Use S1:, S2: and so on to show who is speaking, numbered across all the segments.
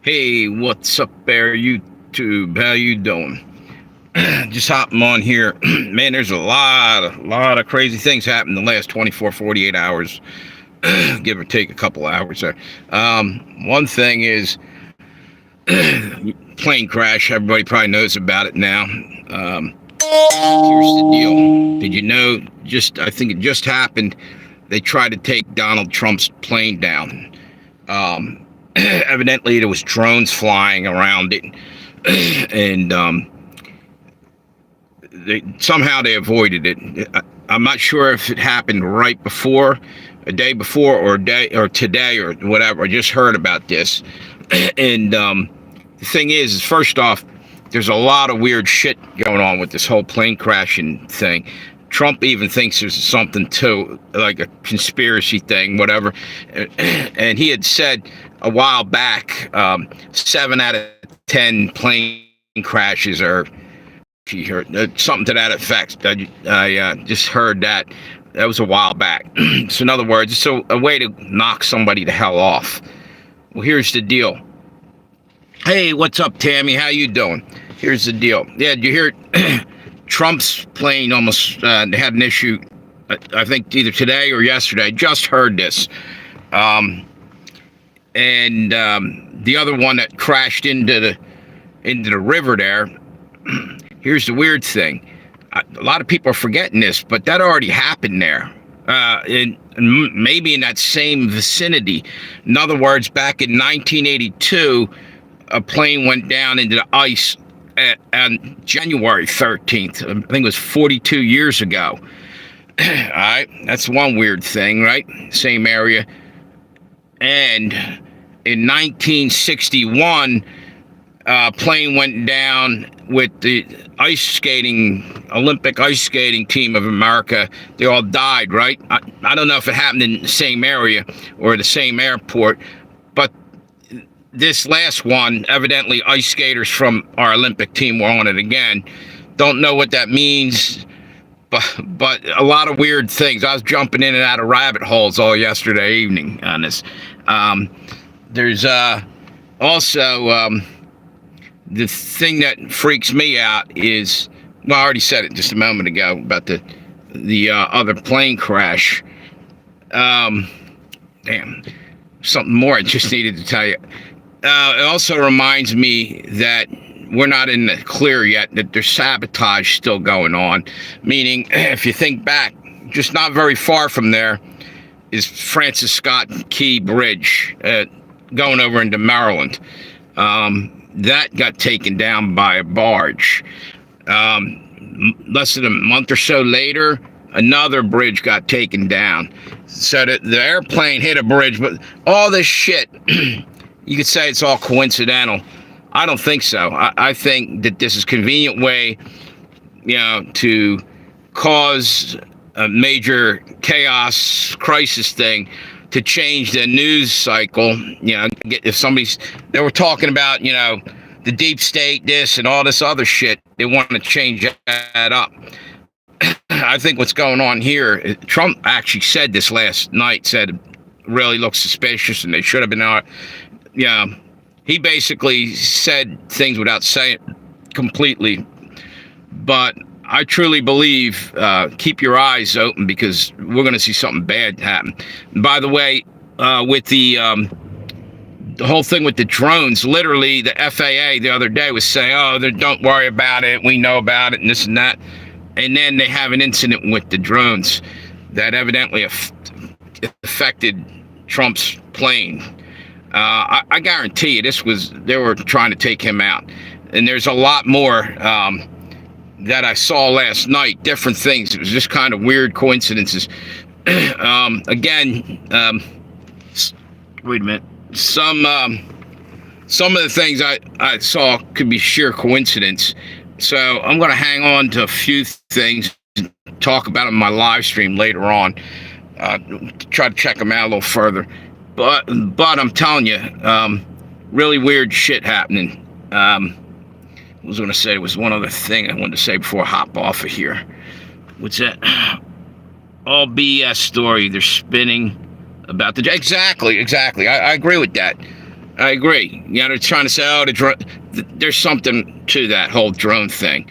S1: Hey, what's up there, YouTube? How you doing? Just hopping on here. Man, there's a lot of crazy things happened in the last 24, 48 hours, give or take a couple hours there. One thing is plane crash. Everybody probably knows about it now. Here's the deal. Did you know? I think it just happened. They tried to take Donald Trump's plane down. Evidently, there was drones flying around it, and somehow they avoided it. I'm not sure if it happened right before, a day before, or today, or whatever. I just heard about this, and the thing is, first off, there's a lot of weird shit going on with this whole plane crashing thing. Trump even thinks there's something to, like a conspiracy thing, whatever. And he had said a while back, 7 out of 10 plane crashes are, something to that effect. I just heard that. That was a while back. So in other words, it's a way to knock somebody the hell off. Well, here's the deal. Hey, what's up, Tammy? How you doing? Here's the deal. Yeah, did you hear Trump's plane almost had an issue, I think either today or yesterday. Just heard this. And the other one that crashed into the river there. Here's the weird thing. A lot of people are forgetting this, but that already happened there. Maybe in that same vicinity. In other words, back in 1982, a plane went down into the ice on January 13th. I think it was 42 years ago. All right, that's one weird thing, right? Same area. And in 1961, a plane went down with the Olympic ice skating team of America. They all died, right? I don't know if it happened in the same area or the same airport, but this last one, evidently ice skaters from our Olympic team were on it again. Don't know what that means, but a lot of weird things. I was jumping in and out of rabbit holes all yesterday evening on this. There's also the thing that freaks me out is, well, I already said it just a moment ago about the other plane crash. Damn, something more I just needed to tell you. It also reminds me that we're not in the clear yet, that there's sabotage still going on. Meaning, if you think back, just not very far from there is Francis Scott Key Bridge going over into Maryland. That got taken down by a barge. Less than a month or so later, another bridge got taken down. So the airplane hit a bridge, but all this shit, you could say it's all coincidental. I don't think so. I think that this is a convenient way, to cause a major chaos crisis thing to change the news cycle. If they were talking about, the deep state, this and all this other shit, they want to change that up. I think what's going on here, Trump actually said this last night, said it really looks suspicious and they should have been out. He basically said things without saying it completely. But I truly believe, keep your eyes open because we're going to see something bad happen. And by the way, with the whole thing with the drones, literally the FAA the other day was saying, oh, don't worry about it. We know about it and this and that. And then they have an incident with the drones that evidently affected Trump's plane. I guarantee you they were trying to take him out. And there's a lot more that I saw last night, different things. It was just kind of weird coincidences. Again, wait a minute. Some of the things I saw could be sheer coincidence. So I'm going to hang on to a few things and talk about them in my live stream later on. Try to check them out a little further. But I'm telling you, really weird shit happening. I was going to say, there was one other thing I wanted to say before I hop off of here. What's that? All BS story they're spinning about the... Exactly. I agree with that. I agree. You know, they're trying to say, oh, there's something to that whole drone thing.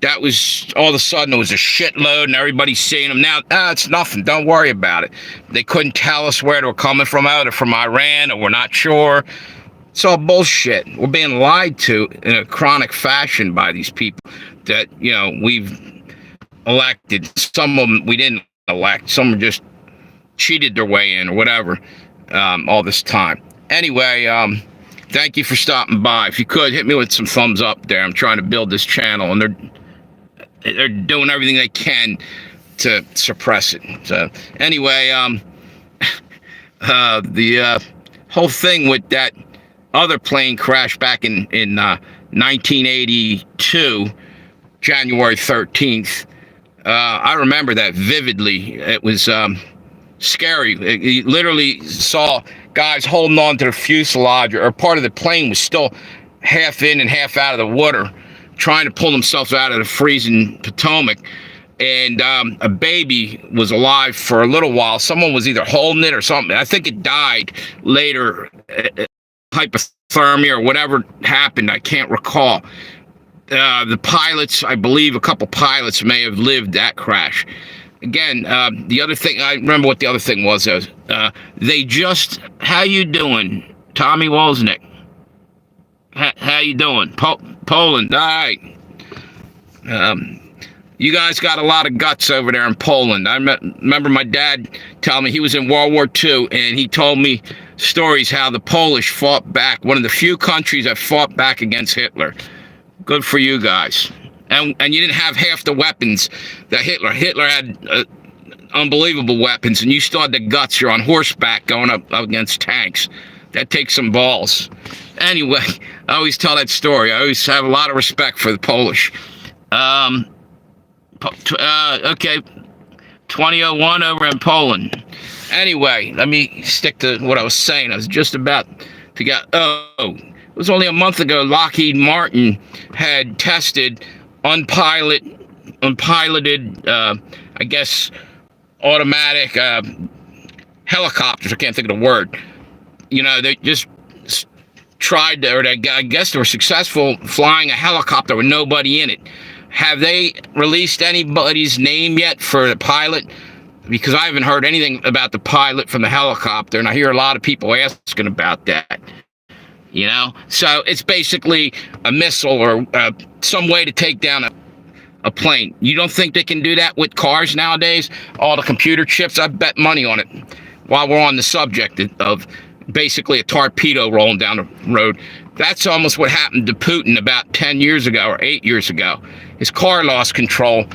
S1: That was, all of a sudden, it was a shitload and everybody's seeing them. Now, it's nothing. Don't worry about it. They couldn't tell us where they were coming from, out or from Iran, or we're not sure. It's all bullshit. We're being lied to in a chronic fashion by these people that, you know, we've elected. Some of them we didn't elect. Some just cheated their way in or whatever, all this time. Anyway, thank you for stopping by. If you could, hit me with some thumbs up there. I'm trying to build this channel, and they're doing everything they can to suppress it. So anyway, the whole thing with that other plane crash back in 1982, January 13th. I remember that vividly. It was scary. You literally saw guys holding on to the fuselage, or part of the plane was still half in and half out of the water, trying to pull themselves out of the freezing Potomac. And a baby was alive for a little while. Someone was either holding it or something. I think it died later, hypothermia or whatever happened. I can't recall. The pilots, I believe a couple pilots may have lived that crash. Again, the other thing, I remember what the other thing was. They just, how you doing, Tommy Wozniak? How you doing? Poland, all right. You guys got a lot of guts over there in Poland. I remember my dad telling me he was in World War II, and he told me stories how the Polish fought back, one of the few countries that fought back against Hitler. Good for you guys. And you didn't have half the weapons that Hitler had unbelievable weapons, and you still had the guts. You're on horseback going up against tanks. That takes some balls. Anyway, I always tell that story. I always have a lot of respect for the Polish. Okay, 2001 over in Poland. Anyway, let me stick to what I was saying. I was just about to get, it was only a month ago, Lockheed Martin had tested unpiloted, I guess, automatic helicopters. I can't think of the word. You know, they just tried, I guess they were successful flying a helicopter with nobody in it. Have they released anybody's name yet for the pilot? Because I haven't heard anything about the pilot from the helicopter, and I hear a lot of people asking about that. You know? So it's basically a missile or some way to take down a plane. You don't think they can do that with cars nowadays? All the computer chips, I bet money on it. While we're on the subject of basically a torpedo rolling down the road. That's almost what happened to Putin about 10 years ago or 8 years ago. His car lost control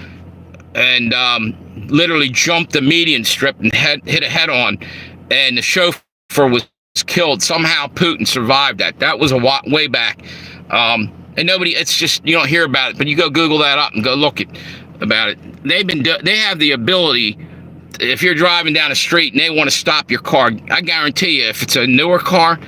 S1: and literally jumped the median strip and hit a head-on, and the chauffeur was killed. Somehow Putin survived that. That was way back. And nobody, it's just, you don't hear about it, but you go Google that up and go look about it. They have the ability, if you're driving down the street and they want to stop your car, I guarantee you, if it's a newer car,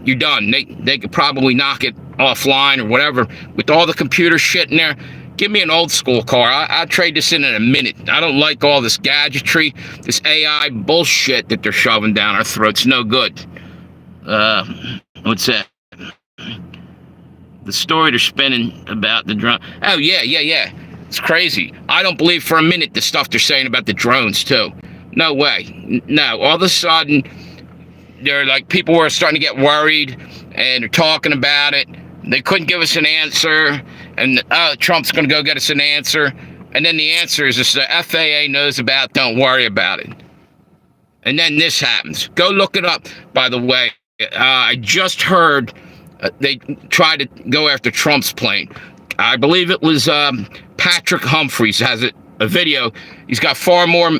S1: you're done. They could probably knock it offline or whatever. With all the computer shit in there, give me an old school car. I'll trade this in a minute. I don't like all this gadgetry, this AI bullshit that they're shoving down our throats. No good. What's that? The story they're spinning about the drone. Oh, yeah. It's crazy. I don't believe for a minute the stuff they're saying about the drones, too. No way. No. All of a sudden, they're like, people were starting to get worried, and they're talking about it. They couldn't give us an answer, and Trump's going to go get us an answer. And then the answer is just the FAA knows about, don't worry about it. And then this happens. Go look it up, by the way. I just heard they tried to go after Trump's plane. I believe it was Patrick Humphreys has a video. He's got far more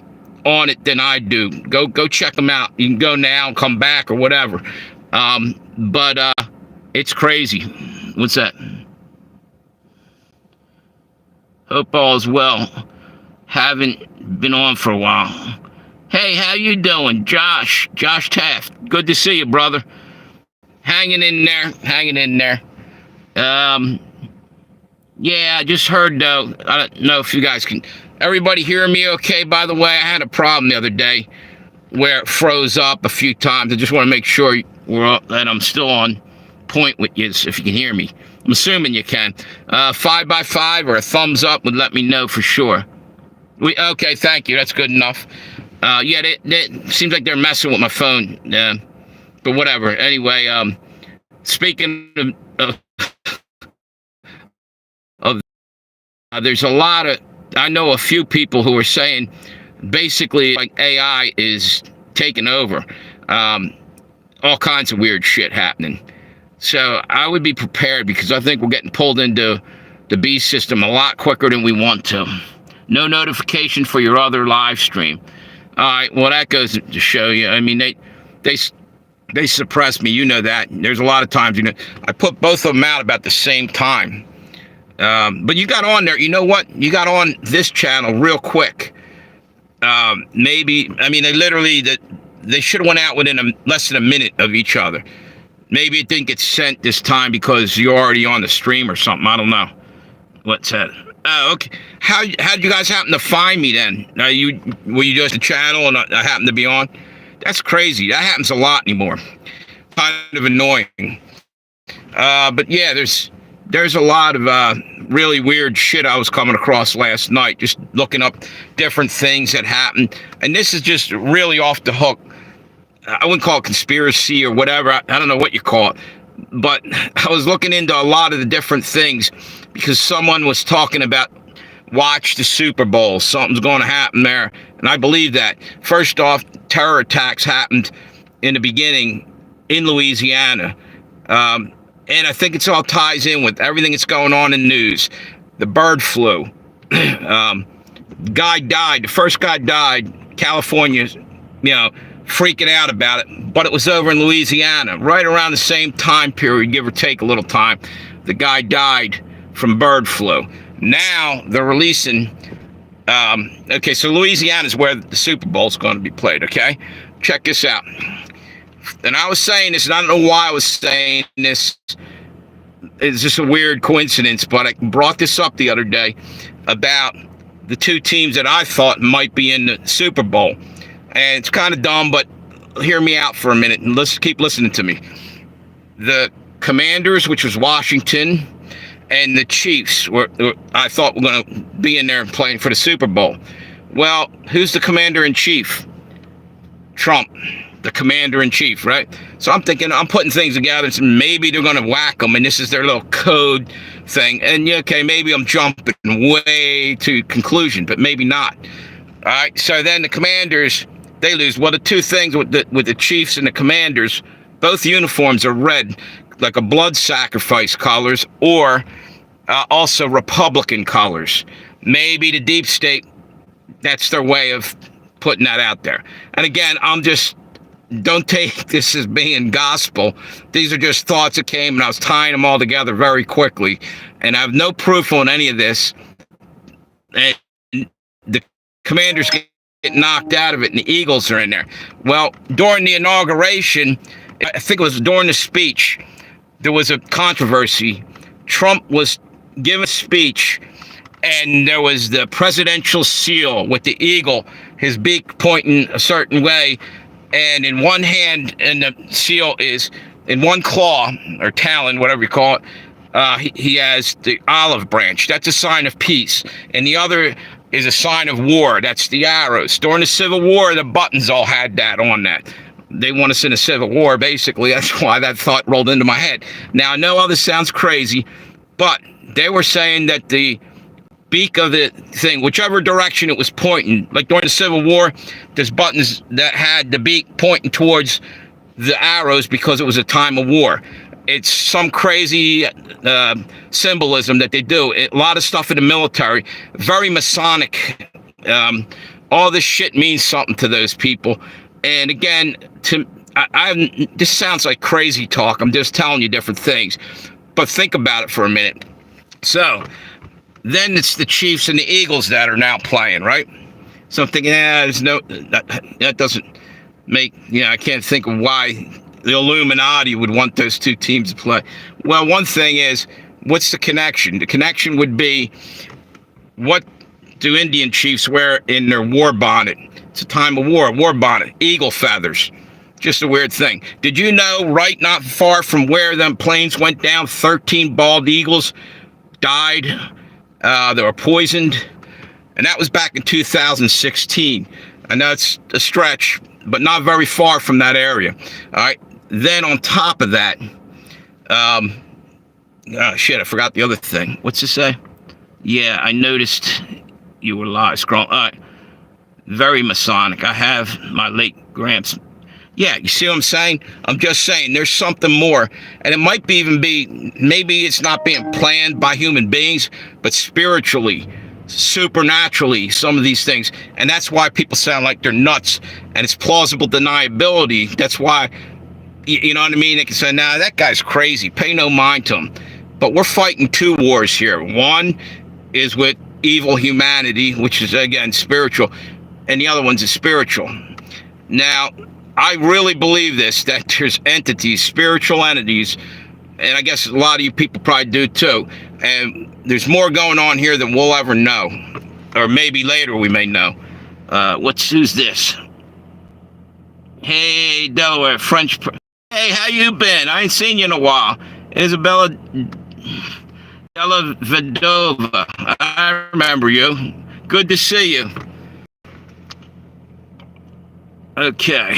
S1: on it than I do. Go check him out. You can go now and come back or whatever. But it's crazy. What's that? Hope all is well. Haven't been on for a while. Hey, how you doing? Josh Taft. Good to see you, brother. Hanging in there. Yeah, I just heard, though, I don't know if you guys can, everybody hearing me okay? By the way, I had a problem the other day where it froze up a few times. I just want to make sure that I'm still on point with you, if you can hear me. I'm assuming you can. 5x5 or a thumbs up would let me know for sure. Okay, thank you. That's good enough. Yeah, it seems like they're messing with my phone. But whatever. Anyway, speaking of there's a lot of, I know a few people who are saying basically like AI is taking over. All kinds of weird shit happening. So I would be prepared, because I think we're getting pulled into the beast system a lot quicker than we want to. No notification for your other live stream. All right, well, that goes to show you. I mean, they suppress me. You know that. There's a lot of times, I put both of them out about the same time. But you got on there. You know what? You got on this channel real quick. Maybe, I mean, they should have went out within less than a minute of each other. Maybe it didn't get sent this time because you're already on the stream or something. I don't know. What's that? Oh, okay. How did you guys happen to find me then? Were you just a channel and I happened to be on? That's crazy. That happens a lot anymore. Kind of annoying. But yeah, there's a lot of really weird shit I was coming across last night, just looking up different things that happened. And this is just really off the hook. I wouldn't call it conspiracy or whatever. I don't know what you call it. But I was looking into a lot of the different things because someone was talking about watch the Super Bowl. Something's going to happen there. And I believe that. First off, terror attacks happened in the beginning in Louisiana. And I think it's all ties in with everything that's going on in news. The bird flu. Guy died. The first guy died. California, freaking out about it. But it was over in Louisiana, right around the same time period, give or take a little time. The guy died from bird flu. Now they're releasing. Okay, so Louisiana is where the Super Bowl is going to be played. Okay, check this out. And I was saying this, and I don't know why I was saying this. It's just a weird coincidence, but I brought this up the other day about the two teams that I thought might be in the Super Bowl. And it's kind of dumb, but hear me out for a minute and keep listening to me. The Commanders, which was Washington, and the Chiefs, I thought were going to be in there playing for the Super Bowl. Well, who's the Commander-in-Chief? Trump, the Commander-in-Chief, right? So I'm thinking, I'm putting things together, and maybe they're going to whack them, and this is their little code thing. And okay, maybe I'm jumping way to conclusion, but maybe not. All right, so then the Commanders, they lose. Well, the two things with the Chiefs and the Commanders, both uniforms are red, like a blood sacrifice colors, or also Republican colors. Maybe the deep state, that's their way of putting that out there. And again, don't take this as being gospel. These are just thoughts that came, and I was tying them all together very quickly. And I have no proof on any of this. And the Commanders get knocked out of it, and the Eagles are in there. Well, during the inauguration, I think it was during the speech, there was a controversy. Trump was giving a speech, and there was the presidential seal with the eagle, his beak pointing a certain way, and in one hand, and the seal is in one claw, or talon, whatever you call it, he has the olive branch. That's a sign of peace. And the other is a sign of war. That's the arrows. During the Civil War, the Buttons all had that on that. They want us in a civil war, basically. That's why that thought rolled into my head. Now, I know all this sounds crazy, but they were saying that the beak of the thing, whichever direction it was pointing, like during the Civil War, there's buttons that had the beak pointing towards the arrows because it was a time of war. It's some crazy symbolism that they do. A lot of stuff in the military, very Masonic. All this shit means something to those people. And again, this sounds like crazy talk. I'm just telling you different things. But think about it for a minute. So, then it's the Chiefs and the Eagles that are now playing, right? So I'm thinking, that doesn't make, I can't think of why the Illuminati would want those two teams to play. Well, one thing is, what's the connection? The connection would be, what do Indian chiefs wear in their war bonnet? It's a time of war bonnet, eagle feathers. Just a weird thing. Did you know right not far from where them planes went down, 13 bald eagles died? They were poisoned. And that was back in 2016. I know it's a stretch, but not very far from that area. All right. Then on top of that, shit, I forgot the other thing. What's it say? Yeah, I noticed you were live scrolling. All right. Very Masonic. I have my late Gramps. Yeah, you see what I'm saying? I'm just saying there's something more. And it might be maybe it's not being planned by human beings, but spiritually, supernaturally, some of these things. And that's why people sound like they're nuts. And it's plausible deniability. That's why, you know what I mean? They can say, nah, that guy's crazy. Pay no mind to him. But we're fighting two wars here. One is with evil humanity, which is, again, spiritual. And the other one's spiritual. Now, I really believe this, that there's entities, spiritual entities, and I guess a lot of you people probably do too, and there's more going on here than we'll ever know, or maybe later we may know. Who's this? Hey, Delaware, hey, how you been? I ain't seen you in a while. Isabella Della Vedova, I remember you. Good to see you. Okay.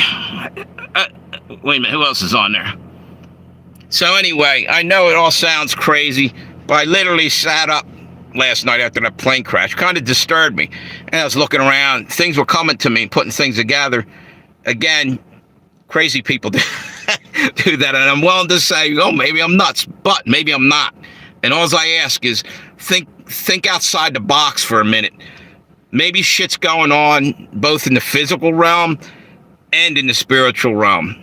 S1: Wait a minute, who else is on there? So anyway, I know it all sounds crazy, but I literally sat up last night after that plane crash. Kind of disturbed me. And I was looking around. Things were coming to me, putting things together. Again, crazy people do that. And I'm willing to say, oh, maybe I'm nuts, but maybe I'm not. And all I ask is think outside the box for a minute. Maybe shit's going on both in the physical realm and in the spiritual realm.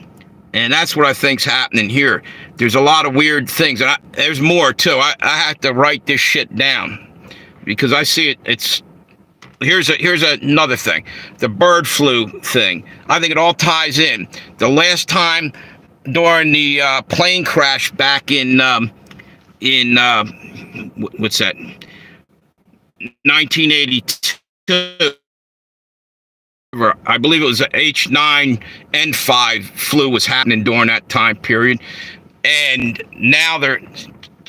S1: And that's what I think's happening here. There's a lot of weird things. And there's more, too. I have to write this shit down because I see it. Here's another thing. The bird flu thing. I think it all ties in. The last time during the plane crash back in what's that? 1982. I believe it was an H9N5 flu was happening during that time period. And now they're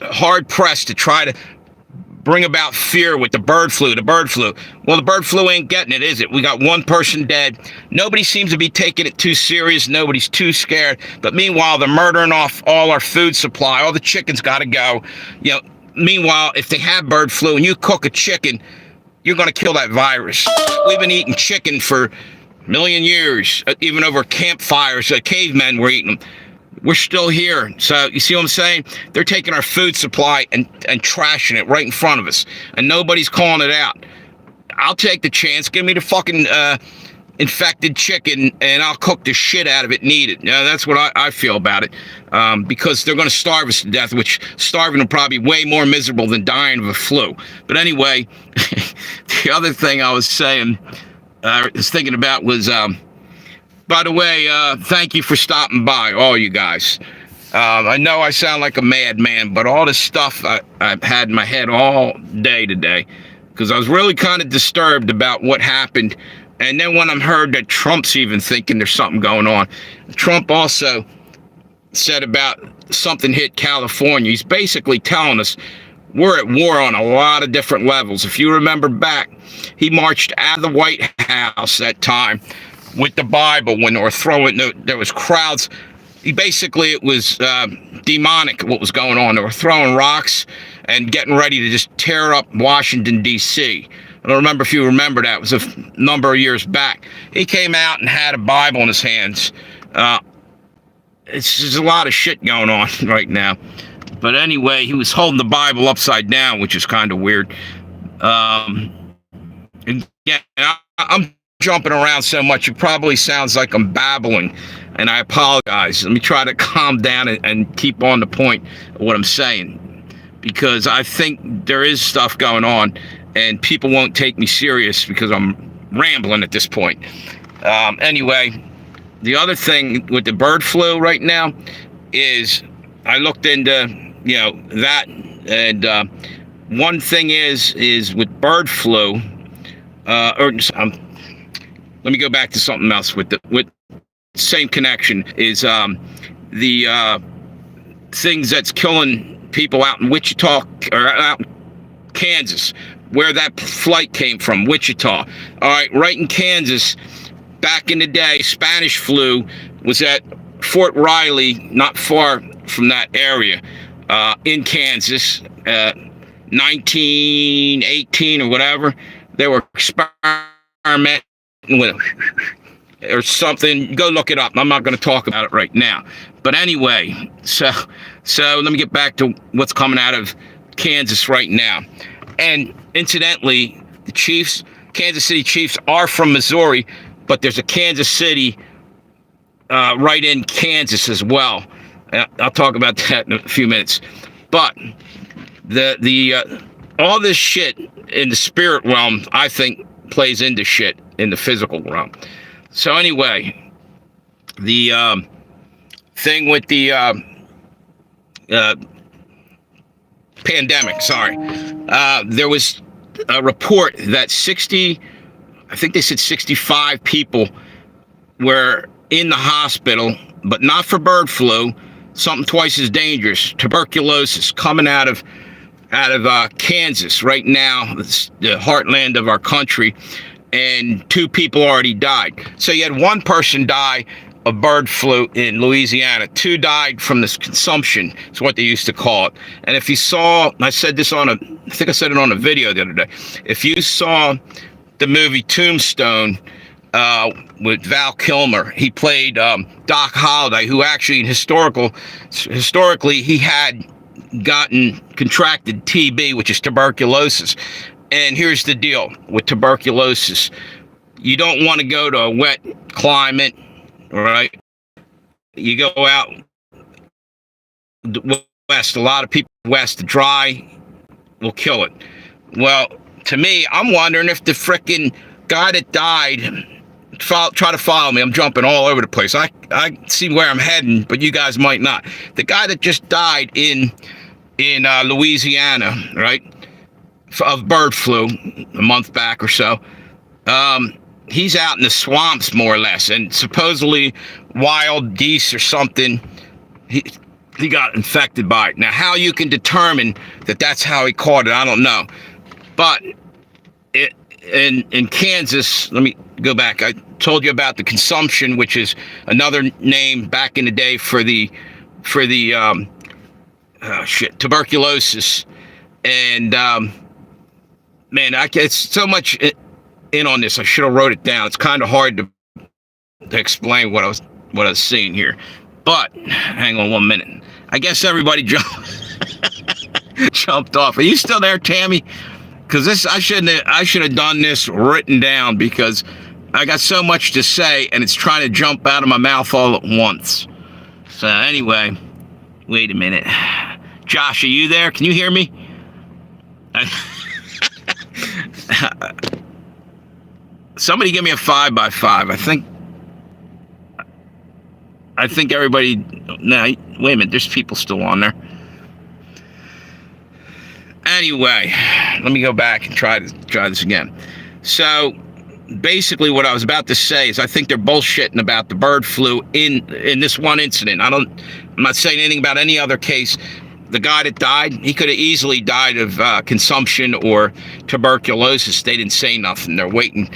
S1: hard pressed to try to bring about fear with the bird flu. Well, the bird flu ain't getting it, is it? We got one person dead. Nobody seems to be taking it too serious. Nobody's too scared. But meanwhile, they're murdering off all our food supply. All the chickens got to go. You know, meanwhile, if they have bird flu and you cook a chicken, you're going to kill that virus. We've been eating chicken for a million years, even over campfires. Cavemen were eating them. We're still here. So you see what I'm saying? They're taking our food supply and trashing it right in front of us. And nobody's calling it out. I'll take the chance. Give me the fucking infected chicken and I'll cook the shit out of it and eat it. That's what I feel about it. Because they're going to starve us to death, which starving will probably be way more miserable than dying of a flu. But anyway, the other thing I was saying, was thinking about was, by the way, thank you for stopping by, all you guys. I know I sound like a madman, but all this stuff I've had in my head all day today, because I was really kind of disturbed about what happened. And then when I heard that Trump's even thinking there's something going on, Trump also said about something hit California. He's basically telling us we're at war on a lot of different levels. If you remember back, he marched out of the White House that time with the Bible when they were throwing, there was crowds. It was demonic what was going on. They were throwing rocks and getting ready to just tear up Washington, D.C. I don't remember if you remember that. It was a number of years back. He came out and had a Bible in his hands. There's a lot of shit going on right now. But anyway, he was holding the Bible upside down, which is kind of weird. Again, I'm jumping around so much, it probably sounds like I'm babbling, and I apologize. Let me try to calm down and keep on the point of what I'm saying, because I think there is stuff going on, and people won't take me serious because I'm rambling at this point. Anyway, the other thing with the bird flu right now is I looked into, that, and one thing is with bird flu, let me go back to something else with same connection, is the things that's killing people out in Wichita or out in Kansas, where that flight came from, Wichita. All right in Kansas, back in the day, Spanish flu was at Fort Riley, not far from that area, in Kansas, 1918 or whatever. They were experimenting with it or something. Go look it up. I'm not going to talk about it right now. But anyway, so let me get back to what's coming out of Kansas right now. And incidentally, the Chiefs, Kansas City Chiefs, are from Missouri, but there's a Kansas City right in Kansas as well. I'll talk about that in a few minutes. But the all this shit in the spirit realm, I think, plays into shit in the physical realm. So anyway, the thing with the pandemic, there was a report that 65 people were in the hospital, but not for bird flu, something twice as dangerous, tuberculosis, coming out of Kansas right now, the heartland of our country, and 2 people already died. So you had 1 person die of bird flu in Louisiana. 2 died from this consumption, is what they used to call it. And if you saw, I said this I think I said it on a video the other day, if you saw the movie Tombstone with Val Kilmer, he played Doc Holliday, who actually historically he had contracted TB, which is tuberculosis. And here's the deal with tuberculosis. You don't want to go to a wet climate, right? You go out west, a lot of people west, dry will kill it. Well, to me, I'm wondering if the frickin' guy that died, try to follow me, I'm jumping all over the place. I see where I'm heading, but you guys might not. The guy that just died in Louisiana, right, of bird flu a month back or so, he's out in the swamps more or less, and supposedly wild geese or something, he got infected by it. Now, how you can determine that that's how he caught it, I don't know. But in Kansas, let me go back. I told you about the consumption, which is another name back in the day for the tuberculosis. And man, I get so much in on this. I should have wrote it down. It's kind of hard to explain what I was seeing here. But hang on 1 minute. I guess everybody jumped off. Are you still there, Tammy? Because I should have done this written down, because I got so much to say and it's trying to jump out of my mouth all at once. So anyway, wait a minute. Josh, are you there? Can you hear me? Somebody give me a 5x5. I think everybody. No, wait a minute. There's people still on there. Anyway, let me go back and try this again. So basically what I was about to say is I think they're bullshitting about the bird flu in this one incident. I'm not saying anything about any other case. The guy that died, he could have easily died of consumption or tuberculosis. They didn't say nothing. They're waiting.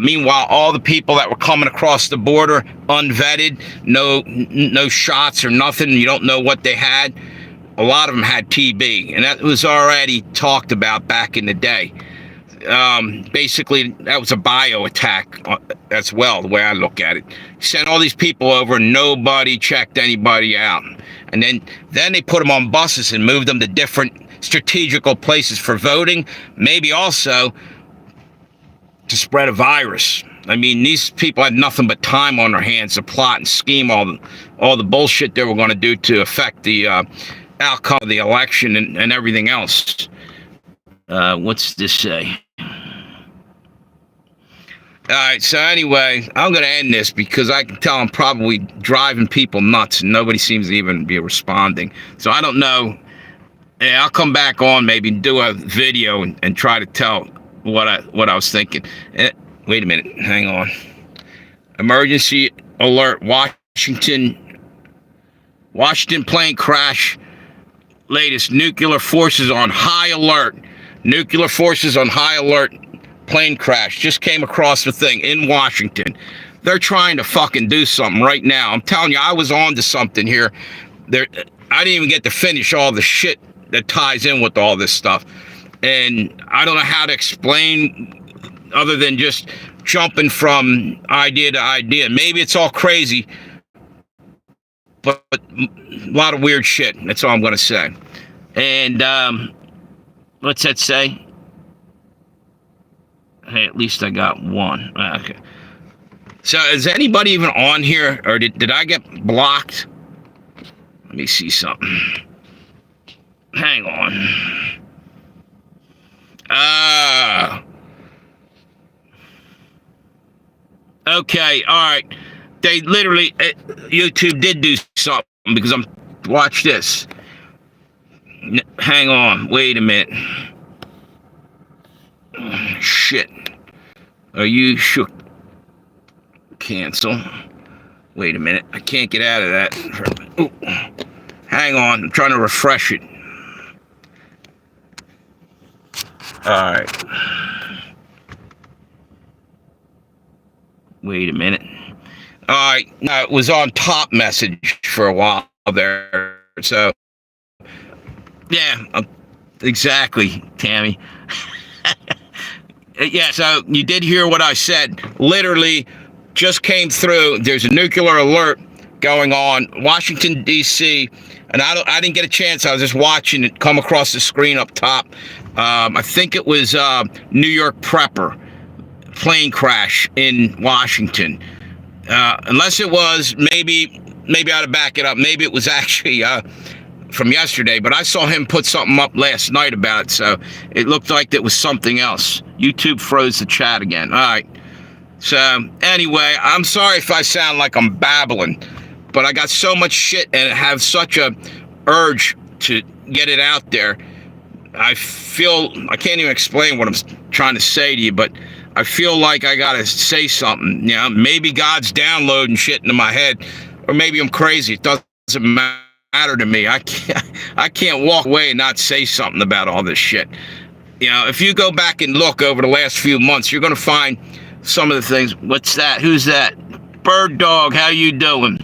S1: Meanwhile, all the people that were coming across the border, unvetted, no shots or nothing, you don't know what they had. A lot of them had TB, and that was already talked about back in the day. Basically, that was a bio attack as well, the way I look at it. Sent all these people over, and nobody checked anybody out. And then they put them on buses and moved them to different strategical places for voting, maybe also to spread a virus. I mean, these people had nothing but time on their hands to plot and scheme all the bullshit they were going to do to affect the outcome of the election and everything else. What's this say? All right, so anyway, I'm going to end this because I can tell I'm probably driving people nuts and nobody seems to even be responding. So I don't know. Yeah, I'll come back on maybe and do a video and try to tell what I was thinking. Wait a minute, hang on. Emergency alert. Washington plane crash. Latest, nuclear forces on high alert. Nuclear forces on high alert. Plane crash. Just came across the thing in Washington. They're trying to fucking do something right now. I'm telling you, I was on to something here. I didn't even get to finish all the shit that ties in with all this stuff. And I don't know how to explain other than just jumping from idea to idea. Maybe it's all crazy, but a lot of weird shit. That's all I'm going to say. And what's that say? Hey, at least I got one. Okay. So is anybody even on here, or did I get blocked? Let me see something. Hang on. Okay, all right. They literally, YouTube did do something because watch this. Hang on, wait a minute. Shit. Are you shook? Cancel. Wait a minute, I can't get out of that. Ooh. Hang on, I'm trying to refresh it. All right. Wait a minute. All right, it was on top message for a while there. So, yeah, exactly, Tammy. Yeah, so you did hear what I said. Literally just came through. There's a nuclear alert going on. Washington, D.C., and I didn't get a chance. I was just watching it come across the screen up top. I think it was New York Prepper plane crash in Washington. Unless it was, maybe I ought to back it up. Maybe it was actually from yesterday, but I saw him put something up last night about it, so it looked like it was something else. YouTube froze the chat again. All right. So anyway, I'm sorry if I sound like I'm babbling, but I got so much shit and have such a urge to get it out there. I can't even explain what I'm trying to say to you, but I feel like I gotta say something. You know, maybe God's downloading shit into my head, or maybe I'm crazy. It doesn't matter to me. I can't walk away and not say something about all this shit. You know, if you go back and look over the last few months, you're gonna find some of the things. What's that? Who's that? Bird Dog, how you doing?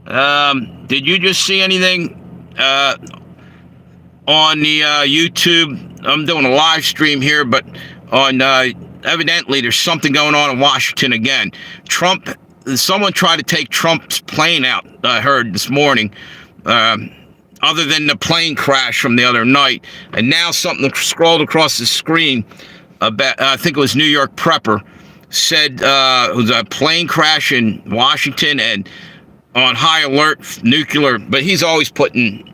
S1: Did you just see anything on the YouTube? I'm doing a live stream here, but on evidently there's something going on in Washington again. Someone tried to take Trump's plane out, I heard this morning, other than the plane crash from the other night. And now something scrolled across the screen about, I think it was New York Prepper, said it was a plane crash in Washington and on high alert nuclear, but he's always putting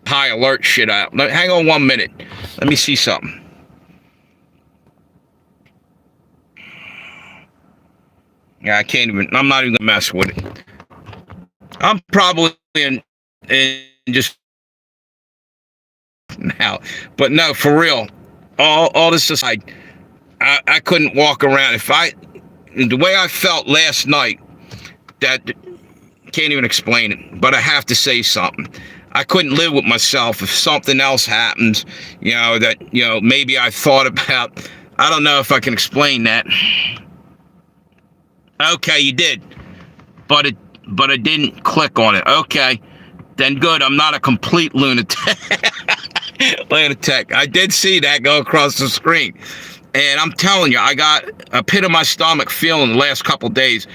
S1: high alert shit out. Hang on 1 minute. Let me see something. Yeah, I'm not even gonna mess with it. I'm probably in just now, but no, for real. All this aside, I couldn't walk around. The way I felt last night, that can't even explain it, but I have to say something. I couldn't live with myself if something else happens, that, maybe I thought about. I don't know if I can explain that. Okay, you did, but it didn't click on it. Okay, then good. I'm not a complete lunatic. I did see that go across the screen, and I'm telling you, I got a pit of my stomach feeling the last couple days.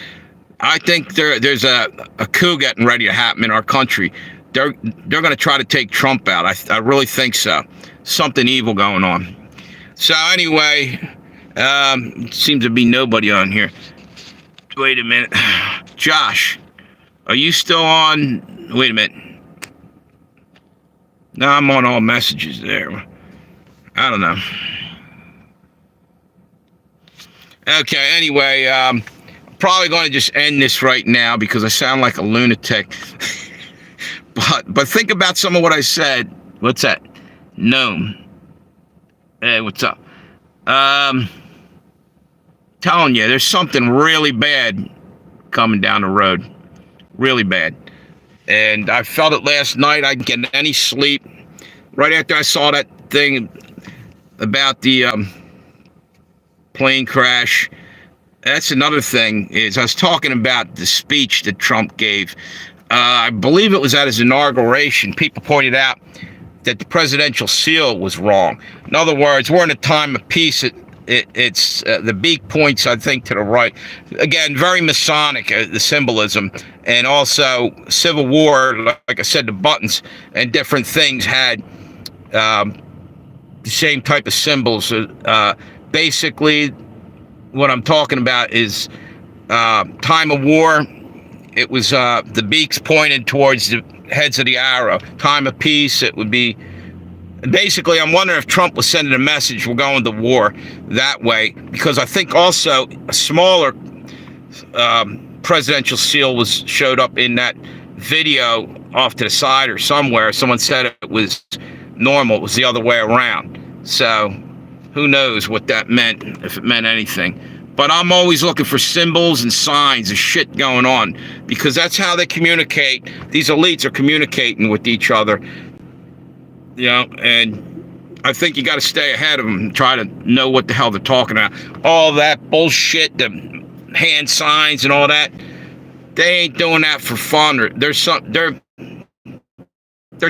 S1: I think there's a coup getting ready to happen in our country. They're going to try to take Trump out. I really think so. Something evil going on. So anyway, seems to be nobody on here. Wait a minute. Josh, are you still on? Wait a minute. No, I'm on all messages there. I don't know. Okay, anyway, probably going to just end this right now because I sound like a lunatic. But think about some of what I said. What's that? Gnome. Hey, what's up? Telling you, there's something really bad coming down the road. Really bad. And I felt it last night. I didn't get any sleep. Right after I saw that thing about the plane crash. That's another thing, is I was talking about the speech that Trump gave. I believe it was at his inauguration. People pointed out that the presidential seal was wrong. In other words, we're in a time of peace. It's the beak points, I think, to the right. Again, very Masonic, the symbolism. And also Civil War, like I said, the buttons and different things had the same type of symbols. Basically, what I'm talking about is time of war. It was the beaks pointed towards the heads of the arrow. Time of peace, it would be... Basically, I'm wondering if Trump was sending a message, we're going to war that way, because I think also a smaller presidential seal showed up in that video off to the side or somewhere. Someone said it was normal. It was the other way around. So who knows what that meant, if it meant anything. But I'm always looking for symbols and signs of shit going on, because that's how they communicate. These elites are communicating with each other. You know, and I think you got to stay ahead of them and try to know what the hell they're talking about. All that bullshit, the hand signs and all that, they ain't doing that for fun. They're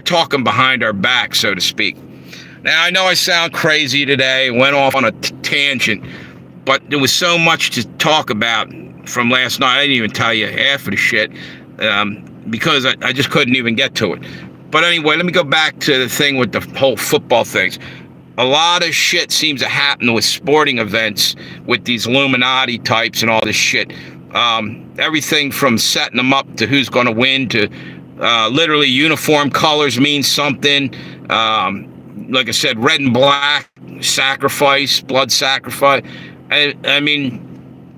S1: talking behind our back, so to speak. Now, I know I sound crazy today, went off on a tangent, but there was so much to talk about from last night. I didn't even tell you half of the shit because I just couldn't even get to it. But anyway, let me go back to the thing with the whole football things. A lot of shit seems to happen with sporting events with these Illuminati types and all this shit. Everything from setting them up to who's going to win to literally uniform colors mean something. Like I said, red and black, sacrifice, blood sacrifice. I mean,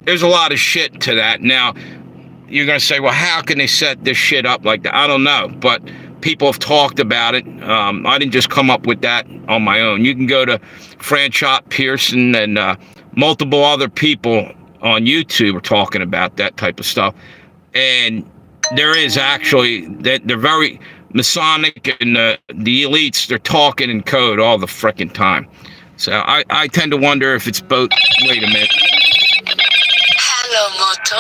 S1: there's a lot of shit to that. Now, you're going to say, well, how can they set this shit up like that? I don't know, but people have talked about it. I didn't just come up with that on my own. You can go to Franchot Pearson and multiple other people on YouTube are talking about that type of stuff. And there is actually, they're very Masonic, and the elites, they're talking in code all the frickin' time. So I tend to wonder if it's both. Wait a minute.
S2: Hello, Moto.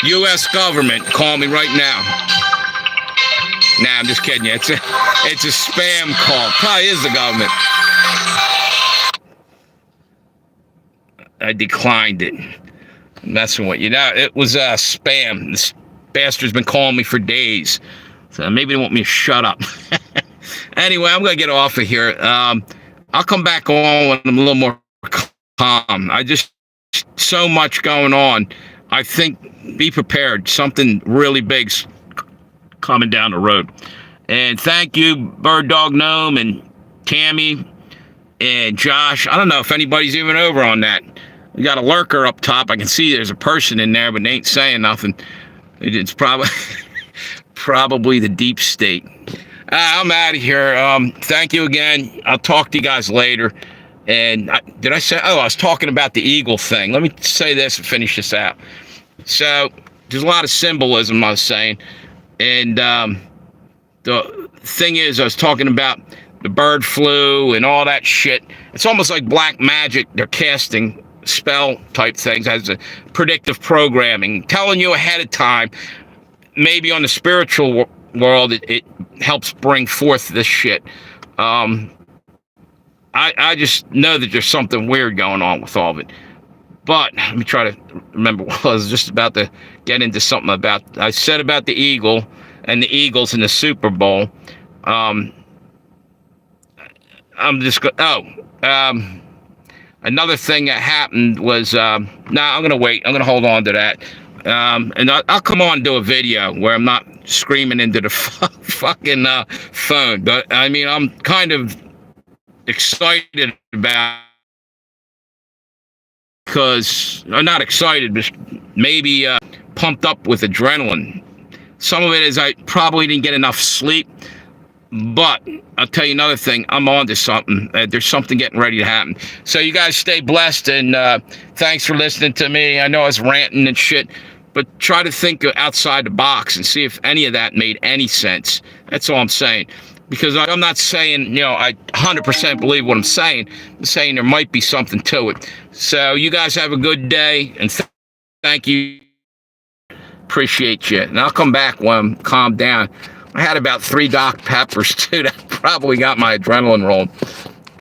S1: U.S. government, call me right now. Nah, I'm just kidding you. It's a spam call. Probably is the government. I declined it. I'm messing with you. Now, it was spam. This bastard's been calling me for days. So maybe they want me to shut up. Anyway, I'm going to get off of here. I'll come back on when I'm a little more calm. So much going on. I think, be prepared. Something really big's coming down the road. And thank you, Bird Dog Gnome and Tammy and Josh. I don't know if anybody's even over on that. We got a lurker up top. I can see there's a person in there, but they ain't saying nothing. It's probably the deep state. I'm out of here. Thank you again. I'll talk to you guys later. And did I say? Oh, I was talking about the eagle thing. Let me say this and finish this out. So there's a lot of symbolism, I was saying. And the thing is, I was talking about the bird flu and all that shit. It's almost like black magic. They're casting spell type things as a predictive programming, telling you ahead of time. Maybe on the spiritual world, it helps bring forth this shit. I just know that there's something weird going on with all of it. But let me try to remember what I was just about to get into something about. I said about the Eagle and the Eagles in the Super Bowl. I'm just going. Another thing that happened was. I'm going to wait. I'm going to hold on to that. And I'll come on and do a video where I'm not screaming into the fucking phone. But I mean, I'm kind of excited about. Because I'm not excited, but maybe pumped up with adrenaline. Some of it is I probably didn't get enough sleep, but I'll tell you another thing. I'm on to something. There's something getting ready to happen. So you guys stay blessed, and thanks for listening to me. I know I was ranting and shit, but try to think outside the box and see if any of that made any sense. That's all I'm saying. Because I'm not saying, I 100% believe what I'm saying. I'm saying there might be something to it. So you guys have a good day, and thank you. Appreciate you. And I'll come back when I'm calmed down. I had about 3 Dr. Peppers, too. That probably got my adrenaline rolling.